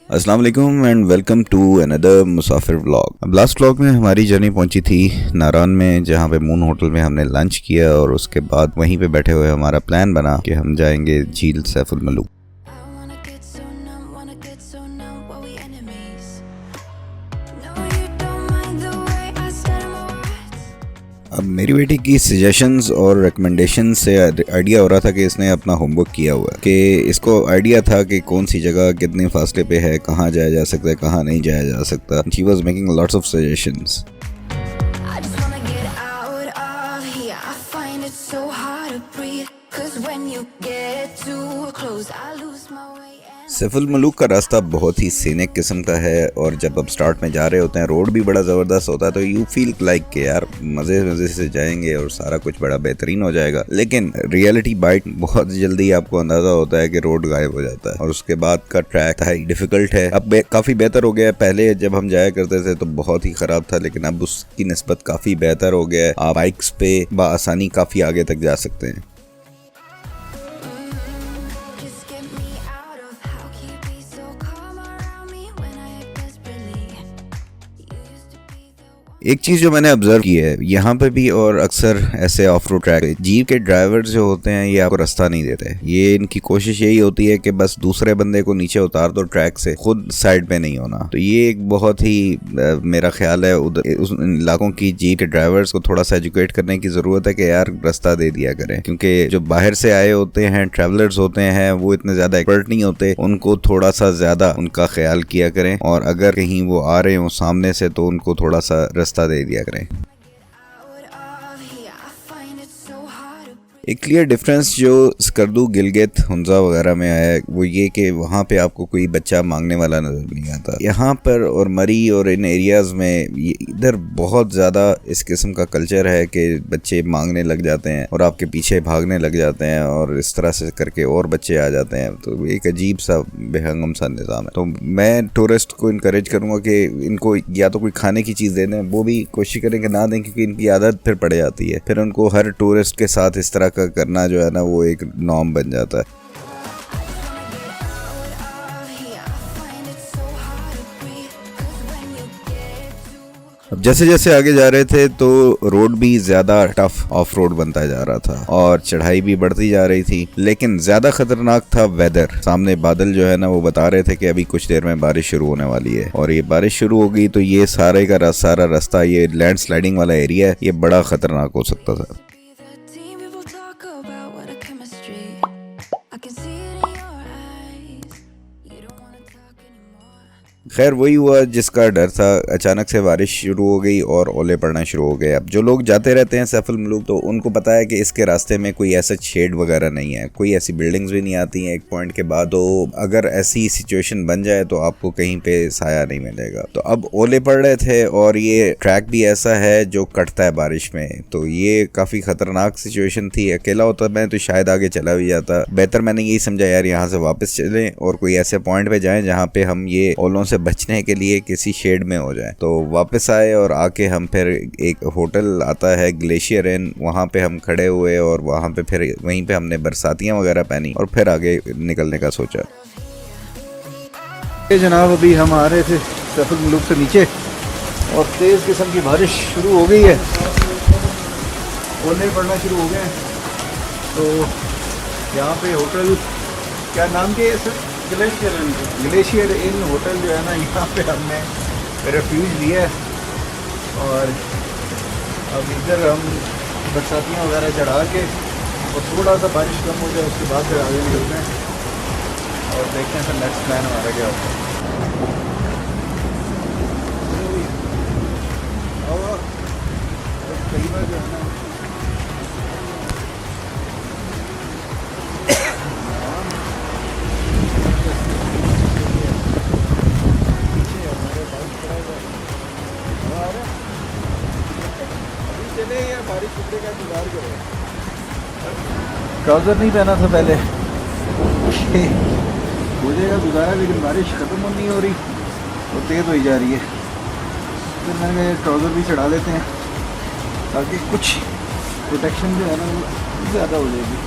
अस्सलाम वालेकुम and welcome to another Musafir vlog. अब लास्ट व्लॉग में हमारी जर्नी पहुंची थी नारान में, जहां पे मून होटल में हमने लंच किया और उसके बाद वहीं पे बैठे हुए हमारा प्लान बना कि हम जाएंगे झील सैफुल मलूक। अब मेरी बेटी की सजेशंस और रिकमेंडेशन से आइडिया हो रहा था कि इसने अपना होमवर्क किया हुआ है, कि इसको आइडिया था कि कौन सी जगह कितने फासले पे है, कहाँ जाया जा सकता है, कहाँ नहीं जाया जा सकता। She was making lots of suggestions. Saiful Malook का रास्ता बहुत ही सीनिक किस्म का है और जब आप स्टार्ट में जा रहे होते हैं रोड भी बड़ा ज़बरदस्त होता है, तो यू फील लाइक कि यार मज़े से जाएंगे और सारा कुछ बड़ा बेहतरीन हो जाएगा। लेकिन रियलिटी बाइट बहुत जल्दी आपको अंदाज़ा होता है कि रोड गायब हो जाता है और उसके बाद का ट्रैक है डिफ़िकल्ट है। अब काफ़ी बेहतर हो गया है। पहले जब हम जाया करते थे तो बहुत ही ख़राब था, लेकिन अब उसकी निस्बत काफ़ी बेहतर हो गया है। आप बाइक्स पे बआसानी काफ़ी आगे तक जा सकते हैं। एक चीज जो मैंने ऑब्जर्व की है यहाँ पे भी और अक्सर ऐसे ऑफ रोड ट्रैक जीप के ड्राइवर्स जो होते हैं ये आपको रास्ता नहीं देते। ये इनकी कोशिश यही होती है कि बस दूसरे बंदे को नीचे उतार दो ट्रैक से, खुद साइड पे नहीं होना। तो ये एक बहुत ही मेरा ख्याल है उस इलाकों की जीप के ड्राइवर्स को थोड़ा सा एजुकेट करने की जरूरत है कि यार रास्ता दे दिया करें, क्योंकि जो बाहर से आए होते हैं ट्रैवलर्स होते हैं वो इतने ज्यादा एक्सपर्ट नहीं होते, उनको थोड़ा सा ज्यादा उनका ख्याल किया करें और अगर कहीं वो आ रहे हो सामने से तो उनको थोड़ा सा रास्ता दे दिया करें। एक क्लियर डिफरेंस जो स्कर्दू, गिलगित, हुंजा वगैरह में आया है वो ये कि वहाँ पे आपको कोई बच्चा मांगने वाला नजर नहीं आता। यहाँ पर और मरी और इन एरियाज में इधर बहुत ज़्यादा इस किस्म का कल्चर है कि बच्चे मांगने लग जाते हैं और आपके पीछे भागने लग जाते हैं और इस तरह से करके और बच्चे आ जाते हैं। तो एक अजीब सा बेहंगम सा निज़ाम है। तो मैं टूरिस्ट को इनकरेज करूँगा कि इनको या तो कोई खाने की चीज़ दे दें, वो भी कोशिश करें कि ना दें, क्योंकि इनकी आदत फिर पड़ जाती है। फिर उनको हर टूरिस्ट के साथ इस तरह का करना जो है ना वो एक नॉर्म बन जाता है। अब जैसे जैसे आगे जा रहे थे तो रोड भी ज्यादा टफ ऑफ रोड बनता जा रहा था और चढ़ाई भी बढ़ती जा रही थी, लेकिन ज्यादा खतरनाक था वेदर। सामने बादल जो है ना वो बता रहे थे कि अभी कुछ देर में बारिश शुरू होने वाली है और ये बारिश शुरू हो गई तो ये सारा रास्ता, ये लैंड स्लाइडिंग वाला एरिया है, ये बड़ा खतरनाक हो सकता था। खैर वही हुआ जिसका डर था। अचानक से बारिश शुरू हो गई और ओले पड़ना शुरू हो गए। अब जो लोग जाते रहते हैं सैफुल मलूक तो उनको पता है कि इसके रास्ते में कोई ऐसा शेड वगैरह नहीं है, कोई ऐसी बिल्डिंग्स भी नहीं आती हैं एक पॉइंट के बाद। तो अगर ऐसी सिचुएशन बन जाए तो आपको कहीं पे साया नहीं मिलेगा। तो अब ओले पड़ रहे थे और ये ट्रैक भी ऐसा है जो कटता है बारिश में, तो ये काफी खतरनाक सिचुएशन थी। अकेला होता मैं तो शायद आगे चला भी जाता। बेहतर मैंने यही समझा यार यहाँ से वापस चलें और कोई ऐसे पॉइंट पे जाएं जहाँ पे हम ये ओलों से बचने के लिए किसी शेड में हो जाए। तो वापस आए और आके हम फिर एक होटल आता है ग्लेशियर इन, वहाँ पे हम खड़े हुए और वहाँ पे फिर वहीं पे हमने बरसातियाँ वगैरह पहनी और फिर आगे निकलने का सोचा। जनाब अभी हम आ रहे थे सैफुल मलूक से नीचे और तेज़ किस्म की बारिश शुरू हो गई है, ओले पड़ना शुरू हो गए हैं। तो यहाँ पे होटल, क्या नाम के है सर? ग्लेशियर इन होटल जो है ना, यहाँ पे हमने रेफ्यूज लिया है और अब इधर हम बरसातियाँ वगैरह चढ़ा के और थोड़ा सा बारिश कम हो जाए उसके बाद फिर आगे निकलते हैं और देखते हैं फिर नेक्स्ट प्लान हमारा क्या होता है। और कई बार जो है ना ट्राउज़र नहीं पहना था पहले, हो जाएगा गुजारा, लेकिन बारिश ख़त्म नहीं हो रही और तेज़ हो जा रही है। फिर मैंने कहा ट्राउज़र भी चढ़ा लेते हैं ताकि कुछ प्रोटेक्शन जो है ना वो ज़्यादा हो जाएगी।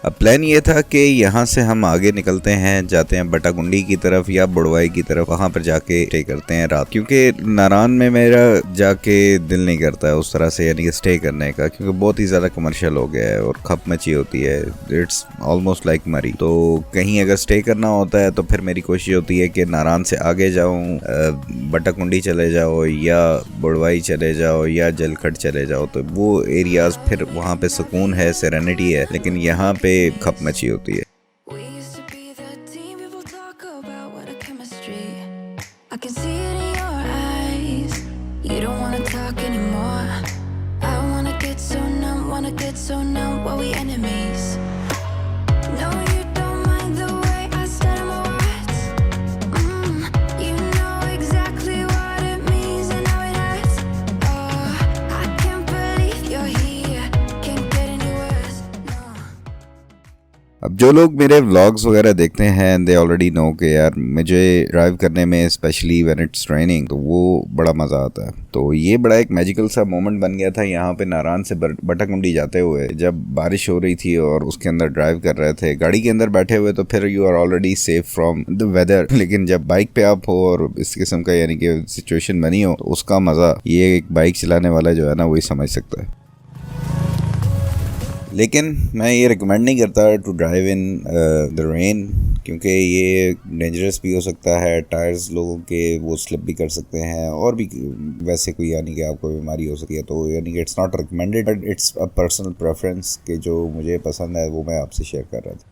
अब प्लान ये था कि यहाँ से हम आगे निकलते हैं, जाते हैं बटाकुंडी की तरफ या बुड़वाई की तरफ, वहाँ पर जाके स्टे करते हैं रात, क्योंकि नारान में मेरा जाके दिल नहीं करता है उस तरह से यानी कि स्टे करने का, क्योंकि बहुत ही ज़्यादा कमर्शियल हो गया है और खप मची होती है, इट्स ऑलमोस्ट लाइक मरी। तो कहीं अगर स्टे करना होता है तो फिर मेरी कोशिश होती है कि नारान से आगे जाऊँ, बटाकुंडी चले जाओ या बुड़वाई चले जाओ या जलखड़ चले जाओ, तो वो एरियाज फिर वहाँ पे सुकून है, सेरेनिटी है, लेकिन यहाँ पे खप मची होती है। अब जो लोग मेरे व्लॉग्स वगैरह देखते हैं दे ऑलरेडी नो कि यार मुझे ड्राइव करने में स्पेशली व्हेन इट्स ट्रेनिंग तो वो बड़ा मज़ा आता है। तो ये बड़ा एक मैजिकल सा मोमेंट बन गया था यहाँ पे नारान से बटाकुंडी जाते हुए, जब बारिश हो रही थी और उसके अंदर ड्राइव कर रहे थे, गाड़ी के अंदर बैठे हुए, तो फिर you are already safe from the weather, लेकिन जब बाइक पे आप हो और इस किस्म का यानी कि सिचुएशन बनी हो तो उसका मज़ा ये एक बाइक चलाने वाला जो है ना वही समझ सकता है। लेकिन मैं ये रिकमेंड नहीं करता to drive in the rain, क्योंकि ये डेंजरस भी हो सकता है, टायर्स लोगों के वो स्लिप भी कर सकते हैं और भी वैसे कोई यानी कि आपको बीमारी हो सकती है। तो यानी कि it's not recommended, but it's a personal preference कि जो मुझे पसंद है वो मैं आपसे शेयर कर रहा था।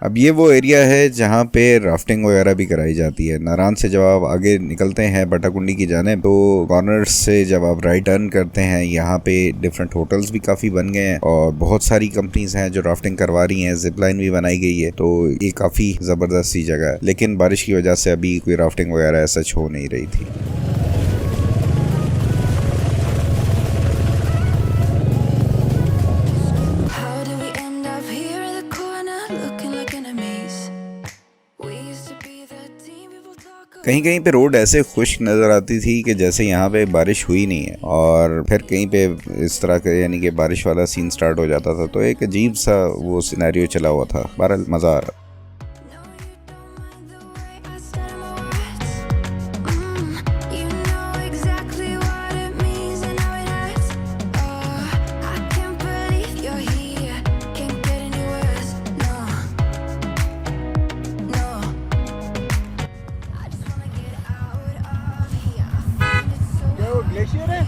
अब ये वो एरिया है जहाँ पे राफ्टिंग वगैरह भी कराई जाती है। नारान से जब आप आगे निकलते हैं बटाकुंडी की जानिब, तो कॉर्नर्स से जब आप राइट टर्न करते हैं, यहाँ पे डिफरेंट होटल्स भी काफ़ी बन गए हैं और बहुत सारी कंपनीज हैं जो राफ्टिंग करवा रही हैं, जिप लाइन भी बनाई गई है। तो ये काफ़ी ज़बरदस्त सी जगह है, लेकिन बारिश की वजह से अभी कोई राफ्टिंग वगैरह सच हो नहीं रही थी। कहीं कहीं पे रोड ऐसे खुश्क नज़र आती थी कि जैसे यहाँ पे बारिश हुई नहीं है, और फिर कहीं पे इस तरह का यानी कि बारिश वाला सीन स्टार्ट हो जाता था। तो एक अजीब सा वो सिनेरियो चला हुआ था। बहरहाल मज़ा आ रहा। ग्लेशियर है।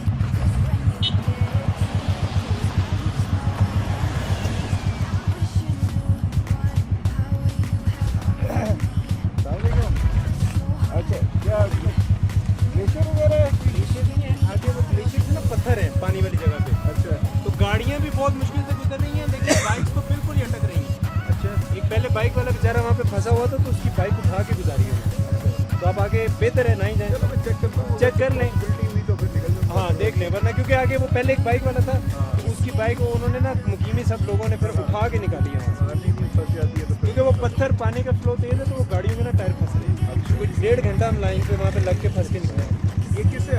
अच्छा, क्या ग्लेशियर वगैरह है? ग्लेशियर नहीं है, आगे वो ग्लेशियर से ना पत्थर है पानी वाली जगह पे। अच्छा, तो गाड़ियाँ भी बहुत मुश्किल से गुजर रही हैं, लेकिन बाइक्स तो बिल्कुल ही अटक रही हैं। अच्छा, एक पहले बाइक वाला बेचारा वहाँ पे फंसा हुआ था, तो उसकी बाइक उठा के गुजारी है। तो आप आगे बेहतर है ना ही जाए, चेक कर लें, हाँ देख लें, वरना क्योंकि आगे वो पहले एक बाइक वाला था, तो उसकी बाइक वो उन्होंने ना मुकीमी सब लोगों ने फिर उठा के निकाली है, क्योंकि वो पत्थर पानी का फ्लो तेज है, तो वो गाड़ियों में ना टायर फंस रहे हैं। कुछ 1.5 घंटा हम लाइन पे वहाँ पे लग के फंस के निकले। ये किससे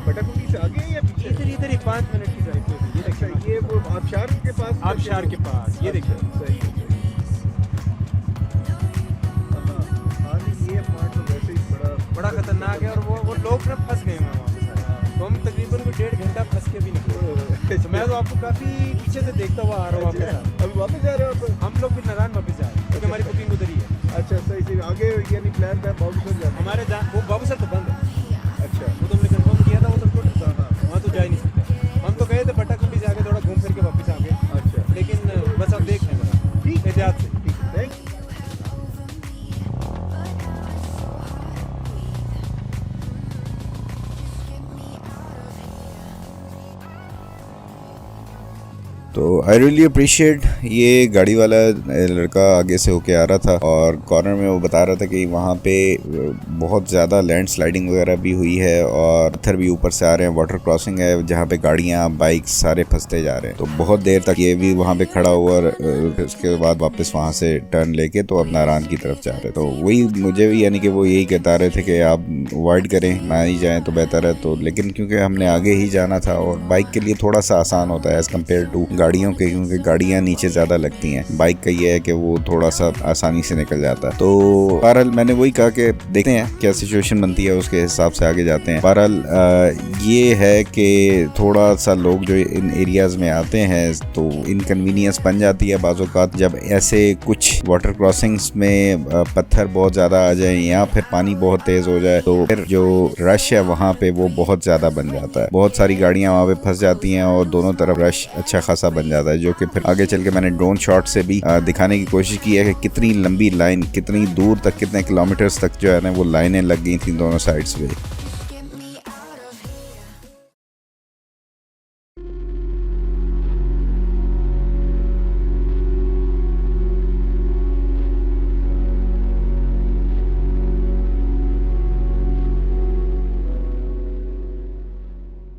बटाकुंडी से आगे है या पीछे? इधर ही 5 मिनट की ड्राइव पे। ये देखिए, ये वो आबशार के पास, आबशार के पास, ये देखिए सही। ये पार्ट तो वैसे ही बड़ा खतरनाक है, और वो लोग ना फंस गए हैं। तो हम तकरीबन कोई 1.5 घंटा फंस के भी निकले। तो मैं तो आपको काफ़ी पीछे से देखता हुआ आ रहा हूँ आपके साथ। अभी वापस जा रहे हो आप? हम लोग भी नारायण वापस जा रहे हैं, क्योंकि हमारी बुकिंग उधर ही है। अच्छा, सही सही। आगे यानी प्लान था बाबूसर जाना? हमारे वो बाबूसर तो बंद है। अच्छा, वो तो हमने कंफर्म किया था, वो तो वहाँ तो जा ही नहीं सकते। हम तो गए थे बटाकुंडी से आगे थोड़ा घूम फिर के वापस आ गए। अच्छा, लेकिन बस आप देख लें ज़रा, ठीक एहतियात से। ठीक है, थैंक यू। तो आई रियली अप्रिशिएट, ये गाड़ी वाला लड़का आगे से होके आ रहा था और कॉर्नर में वो बता रहा था कि वहाँ पे बहुत ज़्यादा लैंड स्लाइडिंग वगैरह भी हुई है और पत्थर भी ऊपर से आ रहे हैं, वाटर क्रॉसिंग है जहाँ पे गाड़ियाँ बाइक्स सारे फंसते जा रहे हैं। तो बहुत देर तक ये भी वहाँ पे खड़ा हुआ और उसके बाद वापस वहाँ से टर्न लेके तो अब नारायण की तरफ जा रहे। तो वही मुझे भी यानी कि वो यही कहता रहे थे कि आप अवॉइड करें, ना ही जाएँ तो बेहतर है। तो लेकिन क्योंकि हमने आगे ही जाना था और बाइक के लिए थोड़ा सा आसान होता है एज़ कम्पेयर टू गाड़ियों के, क्योंकि गाड़ियाँ नीचे ज़्यादा लगती हैं। बाइक का ये है कि वो थोड़ा सा आसानी से निकल जाता है। तो बहरहाल मैंने वही कहा कि देखते हैं क्या सिचुएशन बनती है, उसके हिसाब से आगे जाते हैं। बहरहाल ये है कि थोड़ा सा लोग जो इन एरियाज़ में आते हैं तो इनकन्वीनियंस बन जाती है बाज़ औक़ात, जब ऐसे कुछ वाटर क्रॉसिंग्स में पत्थर बहुत ज़्यादा आ जाए या फिर पानी बहुत तेज़ हो जाए तो फिर जो रश है वहाँ पे वो बहुत ज़्यादा बन जाता है। बहुत सारी गाड़ियाँ वहाँ पे फंस जाती हैं और दोनों तरफ रश अच्छा खासा बन जाता है, जो कि फिर आगे चल के मैंने ड्रोन शॉट से भी दिखाने की कोशिश की है कि कितनी लंबी लाइन, कितनी दूर तक, कितने किलोमीटर्स तक जो है ना वो लाइनें लग गई थी दोनों साइड्स पे।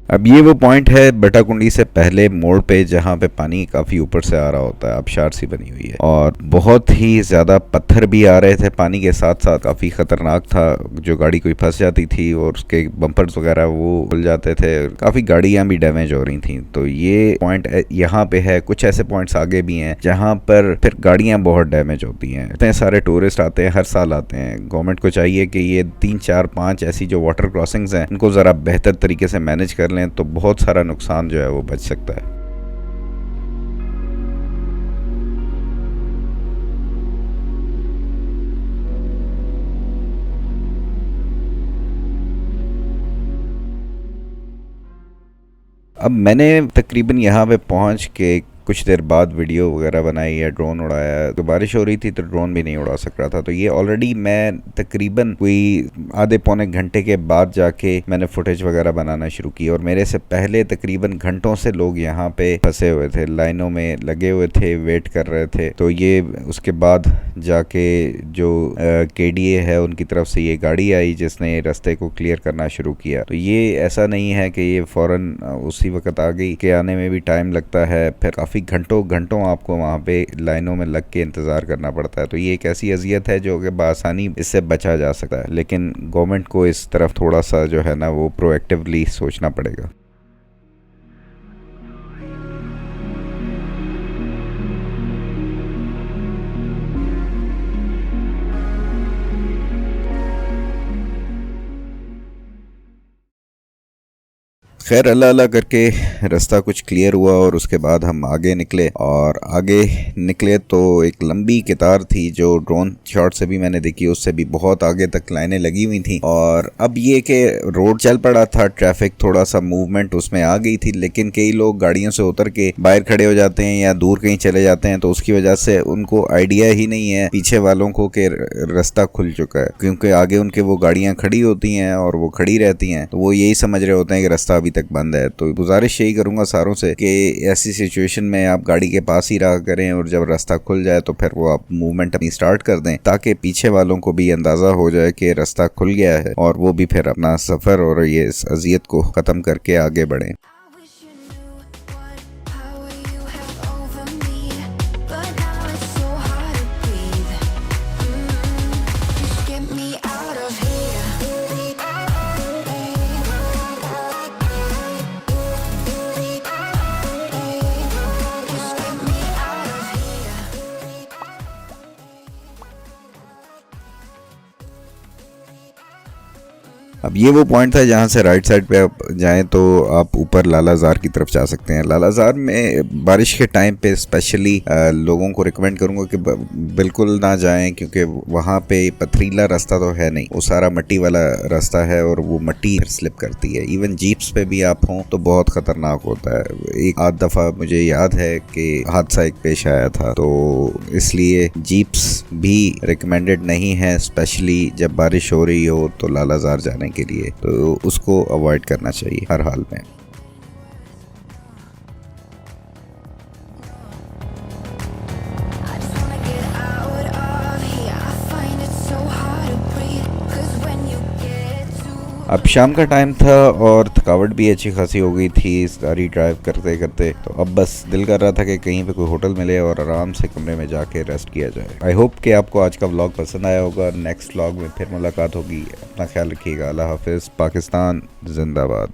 अब ये वो पॉइंट है बटाकुंडी से पहले मोड़ पे जहाँ पे पानी काफ़ी ऊपर से आ रहा होता है, आबशार सी बनी हुई है और बहुत ही ज़्यादा पत्थर भी आ रहे थे पानी के साथ साथ। काफ़ी ख़तरनाक था, जो गाड़ी कोई फंस जाती थी और उसके बम्पर्स वगैरह वो खुल जाते थे, काफ़ी गाड़ियाँ भी डैमेज हो रही थी। तो ये पॉइंट यहाँ पे है। कुछ ऐसे पॉइंट्स आगे भी हैं जहाँ पर फिर गाड़ियाँ बहुत डैमेज होती हैं। इतने सारे टूरिस्ट आते हैं, हर साल आते हैं। गवर्नमेंट को चाहिए कि ये 3, 4, 5 ऐसी जो वाटर क्रॉसिंग्स हैं इनको ज़रा बेहतर तरीके से मैनेज कर लें तो बहुत सारा नुकसान जो है वो बच सकता है। अब मैंने तकरीबन यहाँ पे पहुँच के कुछ देर बाद वीडियो वगैरह बनाई है, ड्रोन उड़ाया। तो बारिश हो रही थी तो ड्रोन भी नहीं उड़ा सक रहा था। तो ये ऑलरेडी मैं तकरीबन कोई आधे पौने घंटे के बाद जाके मैंने फुटेज वगैरह बनाना शुरू की और मेरे से पहले तकरीबन घंटों से लोग यहाँ पे फंसे हुए थे, लाइनों में लगे हुए थे, वेट कर रहे थे। तो ये उसके बाद जाके जो KDA है उनकी तरफ से ये गाड़ी आई जिसने रास्ते को क्लियर करना शुरू किया। तो ये ऐसा नहीं है कि ये फ़ौरन उसी वक्त आ गई, के आने में भी टाइम लगता है, फिर काफ़ी घंटों आपको वहाँ पे लाइनों में लग के इंतज़ार करना पड़ता है। तो ये एक ऐसी अजियत है जो कि बआसानी इससे बचा जा सकता है, लेकिन गवर्नमेंट को इस तरफ थोड़ा सा जो है ना वो प्रोएक्टिवली सोचना पड़ेगा। खैर अल्लाह अल्लाह करके रास्ता कुछ क्लियर हुआ और उसके बाद हम आगे निकले तो एक लंबी कतार थी जो ड्रोन शॉट से भी मैंने देखी, उससे भी बहुत आगे तक लाइनें लगी हुई थी। और अब ये कि रोड चल पड़ा था, ट्रैफिक थोड़ा सा मूवमेंट उसमें आ गई थी, लेकिन कई लोग गाड़ियों से उतर के बाहर खड़े हो जाते हैं या दूर कहीं चले जाते हैं, तो उसकी वजह से उनको आइडिया ही नहीं है पीछे वालों को कि रास्ता खुल चुका है, क्योंकि आगे उनके वो गाड़ियाँ खड़ी होती हैं और वो खड़ी रहती हैं, तो वो यही समझ रहे होते हैं कि रास्ता अभी तक बंद है। तो गुजारिश यही करूंगा सारों से कि ऐसी सिचुएशन में आप गाड़ी के पास ही रहा करें और जब रास्ता खुल जाए तो फिर वो आप मूवमेंट अपनी स्टार्ट कर दें, ताकि पीछे वालों को भी अंदाजा हो जाए कि रास्ता खुल गया है और वो भी फिर अपना सफर और ये इस अजियत को खत्म करके आगे बढ़ें। अब ये वो पॉइंट था जहाँ से राइट साइड पे आप जाएं तो आप ऊपर लालाजार की तरफ जा सकते हैं। लालाजार में बारिश के टाइम पे स्पेशली लोगों को रिकमेंड करूँगा कि बिल्कुल ना जाएं, क्योंकि वहाँ पे पथरीला रास्ता तो है नहीं, वो सारा मिट्टी वाला रास्ता है और वो मिट्टी स्लिप करती है। इवन जीप्स पे भी आप हों तो बहुत ख़तरनाक होता है। एक आध दफ़ा मुझे याद है कि हादसा एक पेश आया था, तो इसलिए जीप्स भी रिकमेंडेड नहीं है, स्पेशली जब बारिश हो रही हो तो लालाजार जाने के लिए, तो उसको अवॉइड करना चाहिए हर हाल में। अब शाम का टाइम था और थकावट भी अच्छी खासी हो गई थी सारी ड्राइव करते करते, तो अब बस दिल कर रहा था कि कहीं पे कोई होटल मिले और आराम से कमरे में जाके रेस्ट किया जाए। आई होप कि आपको आज का व्लॉग पसंद आया होगा। नेक्स्ट व्लॉग में फिर मुलाकात होगी। अपना ख्याल रखिएगा। अल्लाह हाफिज़। पाकिस्तान जिंदाबाद।